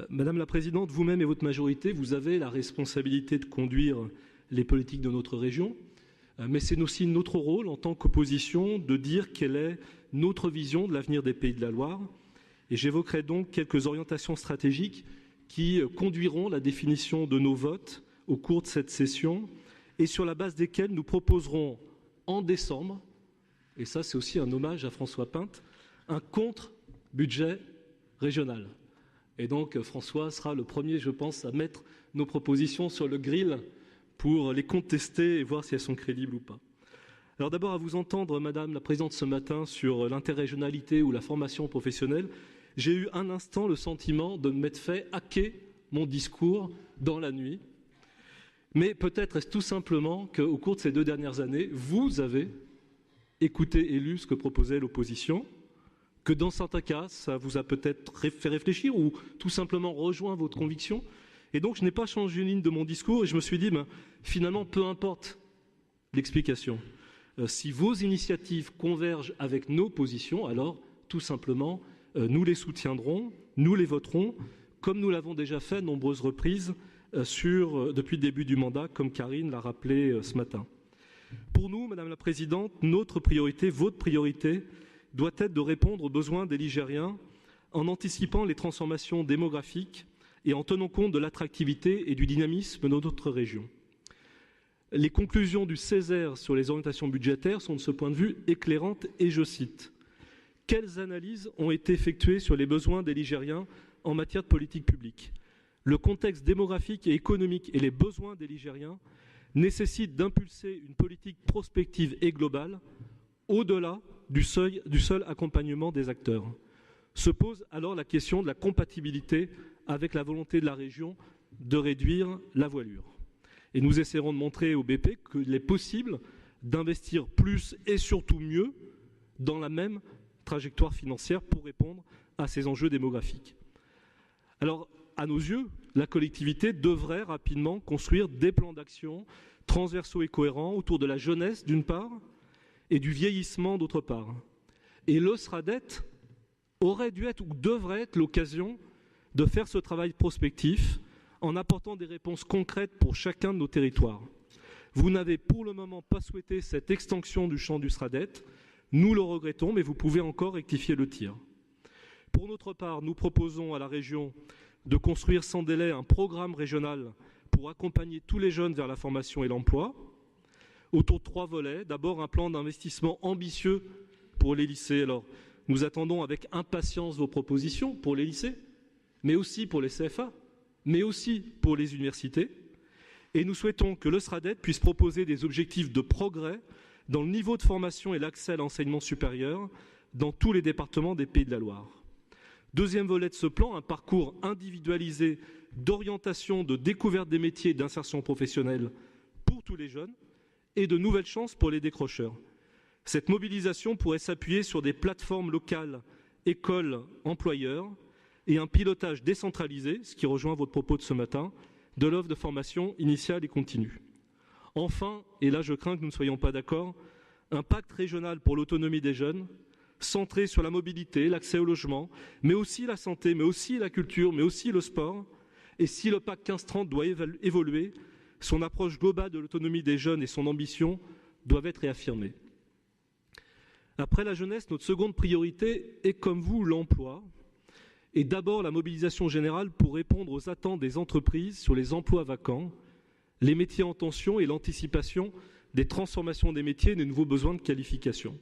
Madame la Présidente, vous-même et votre majorité, vous avez la responsabilité de conduire les politiques de notre région, mais c'est aussi notre rôle en tant qu'opposition de dire quelle est notre vision de l'avenir des Pays de la Loire. Et j'évoquerai donc quelques orientations stratégiques qui conduiront la définition de nos votes au cours de cette session et sur la base desquelles nous proposerons en décembre, et ça c'est aussi un hommage à François Pinte, un contre-budget régional. Et donc François sera le premier, je pense, à mettre nos propositions sur le grill pour les contester et voir si elles sont crédibles ou pas. Alors d'abord, à vous entendre, Madame la Présidente, ce matin sur l'interrégionalité ou la formation professionnelle, j'ai eu un instant le sentiment de m'être fait hacker mon discours dans la nuit. Mais peut-être est-ce tout simplement qu'au cours de ces 2 dernières années, vous avez écouté et lu ce que proposait l'opposition, que dans certains cas, ça vous a peut-être fait réfléchir ou tout simplement rejoint votre conviction. Et donc, je n'ai pas changé une ligne de mon discours et je me suis dit, finalement, peu importe l'explication. Si vos initiatives convergent avec nos positions, alors, tout simplement, nous les soutiendrons, nous les voterons, comme nous l'avons déjà fait à de nombreuses reprises depuis le début du mandat, comme Karine l'a rappelé ce matin. Pour nous, Madame la Présidente, notre priorité, votre priorité, doit être de répondre aux besoins des Ligériens en anticipant les transformations démographiques et en tenant compte de l'attractivité et du dynamisme de notre région. Les conclusions du Césaire sur les orientations budgétaires sont de ce point de vue éclairantes et je cite « Quelles analyses ont été effectuées sur les besoins des Ligériens en matière de politique publique ? Le contexte démographique et économique et les besoins des Ligériens nécessitent d'impulser une politique prospective et globale au-delà du seul accompagnement des acteurs. Se pose alors la question de la compatibilité avec la volonté de la région de réduire la voilure. Et nous essaierons de montrer au BP qu'il est possible d'investir plus et surtout mieux dans la même trajectoire financière pour répondre à ces enjeux démographiques. Alors, à nos yeux, la collectivité devrait rapidement construire des plans d'action transversaux et cohérents autour de la jeunesse d'une part et du vieillissement d'autre part. Et le SRADET aurait dû être ou devrait être l'occasion de faire ce travail prospectif en apportant des réponses concrètes pour chacun de nos territoires. Vous n'avez pour le moment pas souhaité cette extension du champ du SRADET. Nous le regrettons, mais vous pouvez encore rectifier le tir. Pour notre part, nous proposons à la région de construire sans délai un programme régional pour accompagner tous les jeunes vers la formation et l'emploi, autour de 3 volets. D'abord, un plan d'investissement ambitieux pour les lycées. Alors, nous attendons avec impatience vos propositions pour les lycées, mais aussi pour les CFA, mais aussi pour les universités. Et nous souhaitons que le SRADET puisse proposer des objectifs de progrès dans le niveau de formation et l'accès à l'enseignement supérieur dans tous les départements des Pays de la Loire. Deuxième volet de ce plan, un parcours individualisé d'orientation, de découverte des métiers et d'insertion professionnelle pour tous les jeunes et de nouvelles chances pour les décrocheurs. Cette mobilisation pourrait s'appuyer sur des plateformes locales, écoles, employeurs et un pilotage décentralisé, ce qui rejoint votre propos de ce matin, de l'offre de formation initiale et continue. Enfin, et là je crains que nous ne soyons pas d'accord, un pacte régional pour l'autonomie des jeunes, centré sur la mobilité, l'accès au logement, mais aussi la santé, mais aussi la culture, mais aussi le sport. Et si le pacte 15-30 doit évoluer, son approche globale de l'autonomie des jeunes et son ambition doivent être réaffirmées. Après la jeunesse, notre seconde priorité est, comme vous, l'emploi. Et d'abord la mobilisation générale pour répondre aux attentes des entreprises sur les emplois vacants, les métiers en tension et l'anticipation des transformations des métiers et des nouveaux besoins de qualification.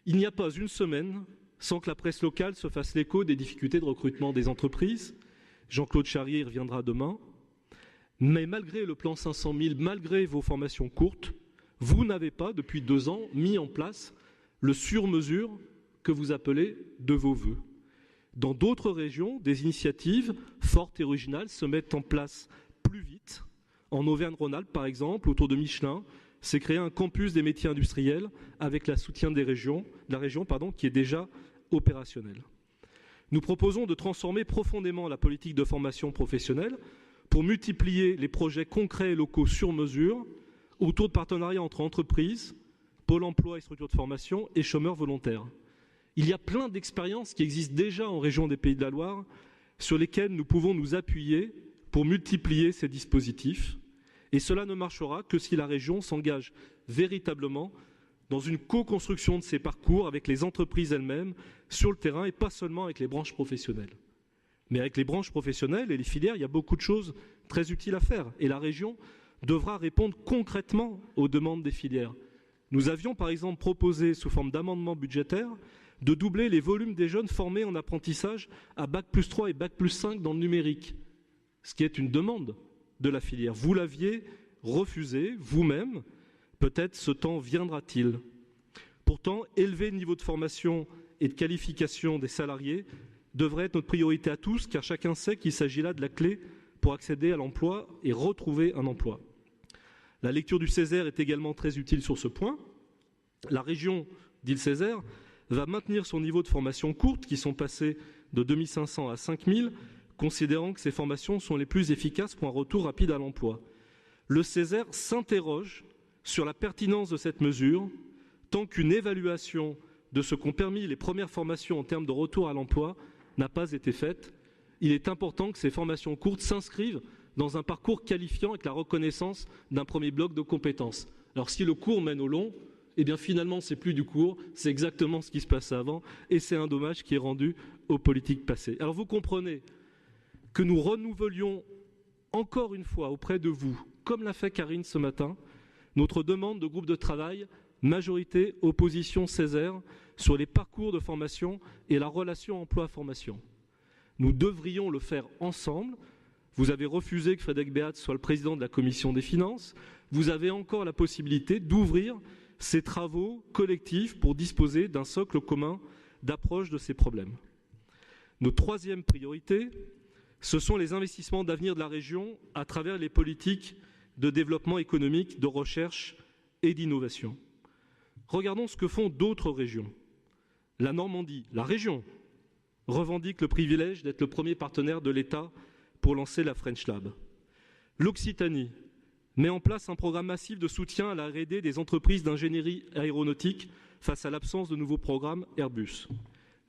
Il n'y a pas une semaine sans que la presse locale se fasse l'écho des difficultés de recrutement des entreprises. Jean-Claude Charrier y reviendra demain. Mais malgré le plan 500 000, malgré vos formations courtes, vous n'avez pas, depuis 2 ans, mis en place le sur-mesure que vous appelez de vos voeux. Dans d'autres régions, des initiatives fortes et originales se mettent en place plus vite. En Auvergne-Rhône-Alpes, par exemple, autour de Michelin, s'est créé un campus des métiers industriels avec le soutien de la région qui est déjà opérationnel. Nous proposons de transformer profondément la politique de formation professionnelle pour multiplier les projets concrets et locaux sur mesure autour de partenariats entre entreprises, Pôle emploi et structures de formation et chômeurs volontaires. Il y a plein d'expériences qui existent déjà en région des Pays de la Loire sur lesquels nous pouvons nous appuyer pour multiplier ces dispositifs. Et cela ne marchera que si la région s'engage véritablement dans une co-construction de ces parcours avec les entreprises elles-mêmes sur le terrain et pas seulement avec les branches professionnelles. Mais avec les branches professionnelles et les filières, il y a beaucoup de choses très utiles à faire. Et la région devra répondre concrètement aux demandes des filières. Nous avions par exemple proposé, sous forme d'amendement budgétaire, de doubler les volumes des jeunes formés en apprentissage à Bac+3 et Bac+5 dans le numérique, ce qui est une demande de la filière. Vous l'aviez refusé vous-même, peut-être ce temps viendra-t-il. Pourtant, élever le niveau de formation et de qualification des salariés devrait être notre priorité à tous, car chacun sait qu'il s'agit là de la clé pour accéder à l'emploi et retrouver un emploi. La lecture du Césaire est également très utile sur ce point. La région, dit le Césaire, va maintenir son niveau de formation courte, qui sont passés de 2500 à 5000, considérant que ces formations sont les plus efficaces pour un retour rapide à l'emploi. Le Césaire s'interroge sur la pertinence de cette mesure, tant qu'une évaluation de ce qu'ont permis les premières formations en termes de retour à l'emploi n'a pas été faite. Il est important que ces formations courtes s'inscrivent dans un parcours qualifiant avec la reconnaissance d'un premier bloc de compétences. Alors si le court mène au long, eh bien finalement c'est plus du court, c'est exactement ce qui se passait avant et c'est un dommage qui est rendu aux politiques passées. Alors vous comprenez que nous renouvelions encore une fois auprès de vous, comme l'a fait Karine ce matin, notre demande de groupe de travail majorité, opposition, Césaire sur les parcours de formation et la relation emploi-formation. Nous devrions le faire ensemble. Vous avez refusé que Frédéric Béat soit le président de la commission des finances. Vous avez encore la possibilité d'ouvrir ces travaux collectifs pour disposer d'un socle commun d'approche de ces problèmes. Notre troisième priorité, ce sont les investissements d'avenir de la région à travers les politiques de développement économique, de recherche et d'innovation. Regardons ce que font d'autres régions. La Normandie, la région, revendique le privilège d'être le premier partenaire de l'État pour lancer la French Lab. L'Occitanie met en place un programme massif de soutien à la R&D des entreprises d'ingénierie aéronautique face à l'absence de nouveaux programmes Airbus.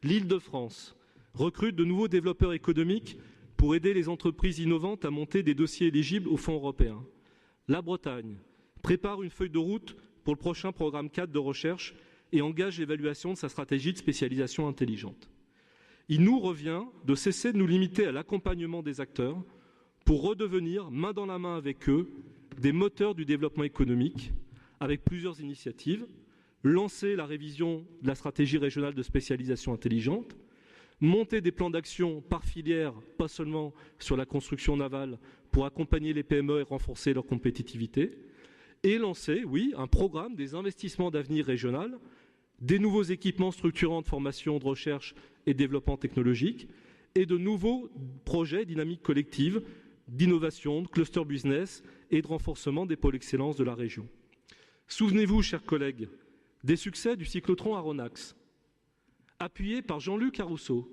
L'Île-de-France recrute de nouveaux développeurs économiques pour aider les entreprises innovantes à monter des dossiers éligibles aux fonds européens. La Bretagne prépare une feuille de route pour le prochain programme 4 de recherche et engage l'évaluation de sa stratégie de spécialisation intelligente. Il nous revient de cesser de nous limiter à l'accompagnement des acteurs pour redevenir, main dans la main avec eux, des moteurs du développement économique avec plusieurs initiatives, lancer la révision de la stratégie régionale de spécialisation intelligente, monter des plans d'action par filière, pas seulement sur la construction navale, pour accompagner les PME et renforcer leur compétitivité, et lancer, oui, un programme des investissements d'avenir régional, des nouveaux équipements structurants de formation, de recherche et développement technologique, et de nouveaux projets dynamiques collectives d'innovation, de cluster business et de renforcement des pôles excellence de la région. Souvenez-vous, chers collègues, des succès du cyclotron Aronax, appuyé par Jean-Luc Arousseau,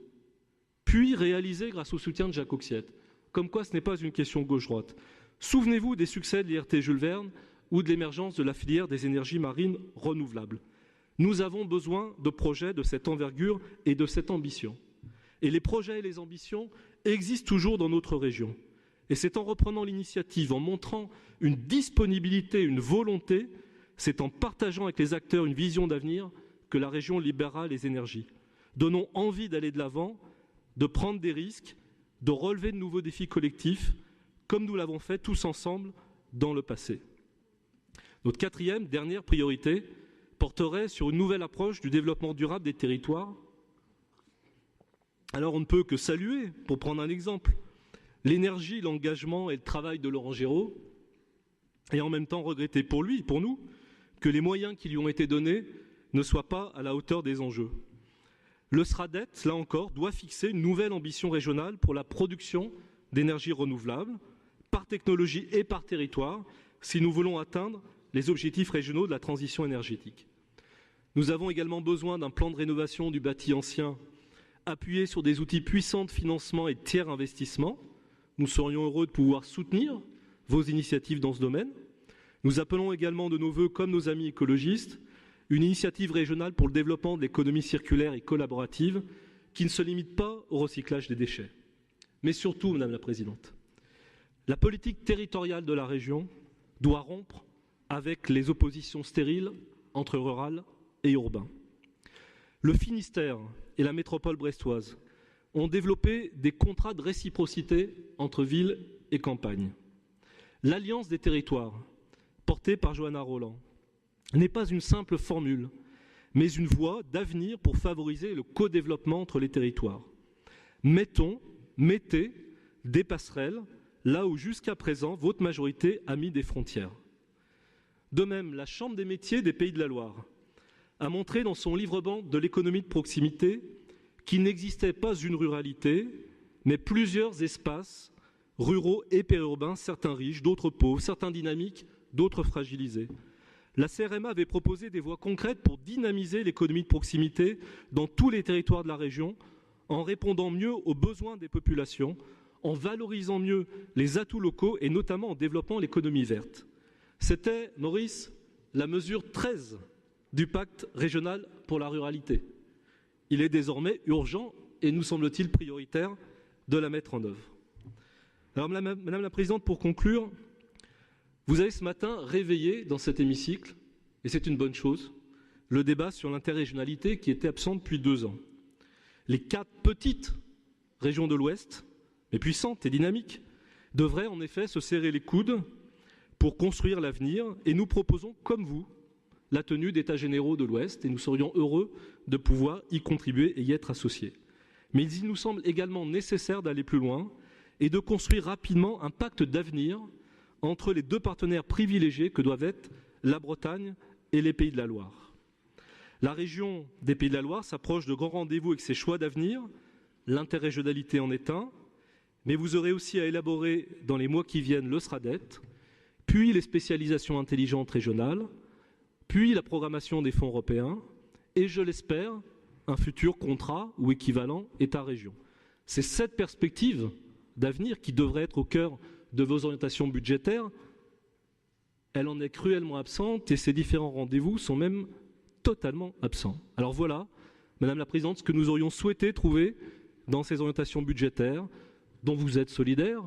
puis réalisé grâce au soutien de Jacques Auxiette. Comme quoi ce n'est pas une question gauche-droite. Souvenez-vous des succès de l'IRT Jules Verne ou de l'émergence de la filière des énergies marines renouvelables. Nous avons besoin de projets de cette envergure et de cette ambition. Et les projets et les ambitions existent toujours dans notre région. Et c'est en reprenant l'initiative, en montrant une disponibilité, une volonté, c'est en partageant avec les acteurs une vision d'avenir que la région libérera les énergies. Donnons envie d'aller de l'avant, de prendre des risques, de relever de nouveaux défis collectifs, comme nous l'avons fait tous ensemble dans le passé. Notre quatrième, dernière priorité, porterait sur une nouvelle approche du développement durable des territoires. Alors on ne peut que saluer, pour prendre un exemple, l'énergie, l'engagement et le travail de Laurent Géraud, et en même temps regretter pour lui, pour nous, que les moyens qui lui ont été donnés ne soient pas à la hauteur des enjeux. Le SRADET, là encore, doit fixer une nouvelle ambition régionale pour la production d'énergie renouvelable, par technologie et par territoire, si nous voulons atteindre les objectifs régionaux de la transition énergétique. Nous avons également besoin d'un plan de rénovation du bâti ancien appuyé sur des outils puissants de financement et de tiers investissement. Nous serions heureux de pouvoir soutenir vos initiatives dans ce domaine. Nous appelons également de nos vœux, comme nos amis écologistes, une initiative régionale pour le développement de l'économie circulaire et collaborative qui ne se limite pas au recyclage des déchets. Mais surtout, Madame la Présidente, la politique territoriale de la région doit rompre avec les oppositions stériles entre rural et urbain. Le Finistère et la métropole brestoise ont développé des contrats de réciprocité entre ville et campagne. L'Alliance des territoires, portée par Johanna Roland, n'est pas une simple formule, mais une voie d'avenir pour favoriser le co-développement entre les territoires. Mettez des passerelles là où jusqu'à présent votre majorité a mis des frontières. De même, la Chambre des métiers des Pays de la Loire a montré dans son livre-banc de l'économie de proximité qu'il n'existait pas une ruralité, mais plusieurs espaces ruraux et périurbains, certains riches, d'autres pauvres, certains dynamiques, d'autres fragilisés. La CRMA avait proposé des voies concrètes pour dynamiser l'économie de proximité dans tous les territoires de la région, en répondant mieux aux besoins des populations, en valorisant mieux les atouts locaux et notamment en développant l'économie verte. C'était, Maurice, la mesure 13 du pacte régional pour la ruralité. Il est désormais urgent et nous semble-t-il prioritaire de la mettre en œuvre. Alors Madame la Présidente, pour conclure, vous avez ce matin réveillé dans cet hémicycle, et c'est une bonne chose, le débat sur l'interrégionalité qui était absent depuis 2 ans. Les 4 petites régions de l'Ouest, mais puissantes et dynamiques, devraient en effet se serrer les coudes pour construire l'avenir, et nous proposons, comme vous, la tenue d'états généraux de l'Ouest, et nous serions heureux de pouvoir y contribuer et y être associés. Mais il nous semble également nécessaire d'aller plus loin et de construire rapidement un pacte d'avenir entre les 2 partenaires privilégiés que doivent être la Bretagne et les Pays de la Loire. La région des Pays de la Loire s'approche de grands rendez-vous avec ses choix d'avenir, l'interrégionalité en est un, mais vous aurez aussi à élaborer dans les mois qui viennent le SRADET, puis les spécialisations intelligentes régionales, puis la programmation des fonds européens, et je l'espère, un futur contrat ou équivalent État-région. C'est cette perspective d'avenir qui devrait être au cœur de vos orientations budgétaires. Elle en est cruellement absente et ces différents rendez-vous sont même totalement absents. Alors voilà, Madame la Présidente, ce que nous aurions souhaité trouver dans ces orientations budgétaires, dont vous êtes solidaire,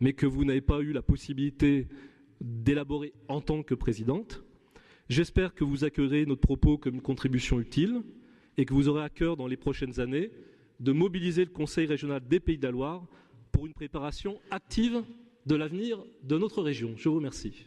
mais que vous n'avez pas eu la possibilité d'élaborer en tant que présidente. J'espère que vous accueillerez notre propos comme une contribution utile et que vous aurez à cœur dans les prochaines années de mobiliser le Conseil régional des Pays de la Loire pour une préparation active de l'avenir de notre région. Je vous remercie.